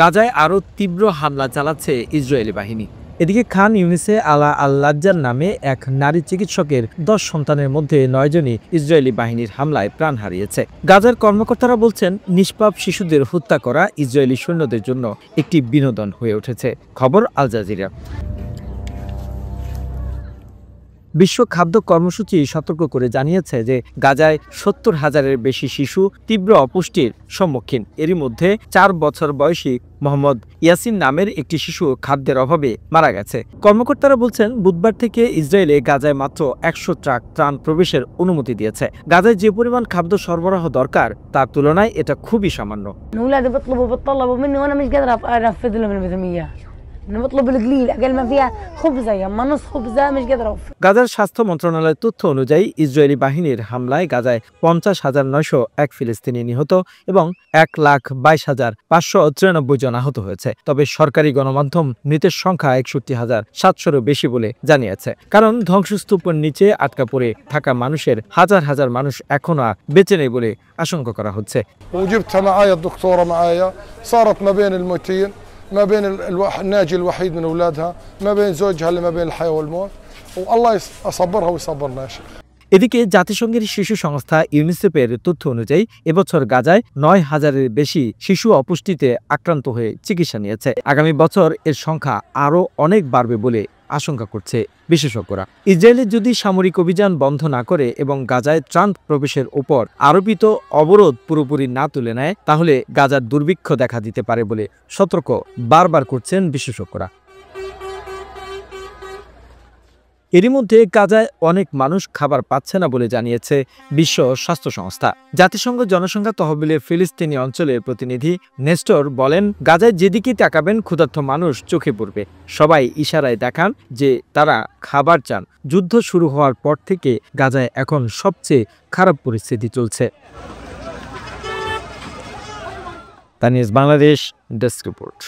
গাজায় আরও তীব্র হামলা চালাচ্ছে ইসরায়েলি বাহিনী। এদিকে খান ইউনিসে আলা আল-লাজ্জার নামে এক নারী চিকিৎসকের 10 সন্তানের মধ্যে 9 জনই ইসরায়েলি বাহিনীর হামলায় প্রাণ হারিয়েছে। গাজার কর্মকর্তারা বলছেন, নিষ্পাপ শিশুদের হত্যা করা ইসরায়েলি সৈন্যদের জন্য একটি বিনোদন হয়ে উঠেছে। খবর আল জাজিরা। বিশ্ব খাদ্য কর্মসূচি সতর্ক করে জানিয়েছে যে গাজায় 70,000-এর বেশি শিশু তীব্র অপুষ্টির সম্মুখীন। এরই মধ্যে 4 বছর বয়সী মোহাম্মদ ইয়াসিন নামের একটি শিশু খাদ্যের অভাবে মারা গেছে। কর্মকর্তারা বলছেন, বুধবার থেকে ইসরায়েলে গাজায় মাত্র 100 ট্রাক ত্রাণ প্রবেশের অনুমতি দিয়েছে। গাজায় যে পরিমাণ খাদ্য সরবরাহ দরকার তার তুলনায় এটা খুবই সামান্য। গাজার স্বাস্থ্য মন্ত্রণালয়ের তথ্য অনুযায়ী ইসরায়েলি বাহিনীর হামলায় গাজায় 50,901 ফিলিস্তিনি নিহত এবং 1,22,593 জন আহত হয়েছে। তবে সরকারি গণমাধ্যম মৃতের সংখ্যা 61,700-এরও বেশি বলে জানিয়েছে। কারণ ধ্বংসস্তূপের নিচে আটকা পড়ে থাকা মানুষের হাজার হাজার মানুষ এখনো বেঁচে নেই বলে আশঙ্কা করা হচ্ছে। ما بين الناجي الوحيد من أولادها ما بين زوجها اللي ما بين الحياة والموت والله أصبرها ويصبرنا يا شيخ। এদিকে জাতিসংঘের শিশু সংস্থা ইউনিসেফের তথ্য অনুযায়ী এবছর গাজায় 9,000-এর বেশি শিশু অপুষ্টিতে আক্রান্ত হয়ে চিকিৎসা নিয়েছে। আগামী বছর এর সংখ্যা আরও অনেক বাড়বে বলে আশঙ্কা করছে বিশেষজ্ঞরা। ইসরায়েল যদি সামরিক অভিযান বন্ধ না করে এবং গাজায় ত্রাণ প্রবেশের উপর আরোপিত অবরোধ পুরোপুরি না তুলে নেয়, তাহলে গাজার দুর্ভিক্ষ দেখা দিতে পারে বলে সতর্ক বারবার করছেন বিশেষজ্ঞরা। এরই মধ্যে গাজায় অনেক মানুষ খাবার পাচ্ছে না বলে জানিয়েছে বিশ্ব স্বাস্থ্য সংস্থা। জাতিসংঘ জনসংখ্যা তহবিলের ফিলিস্তিনি অঞ্চলের প্রতিনিধি নেস্টর বলেন, গাজায় যেদিকে তাকাবেন ক্ষুধার্ত মানুষ চোখে পড়বে। সবাই ইশারায় দেখান যে তারা খাবার চান। যুদ্ধ শুরু হওয়ার পর থেকে গাজায় এখন সবচেয়ে খারাপ পরিস্থিতি চলছে। তানিজ বাংলাদেশ ডেস্ক রিপোর্ট।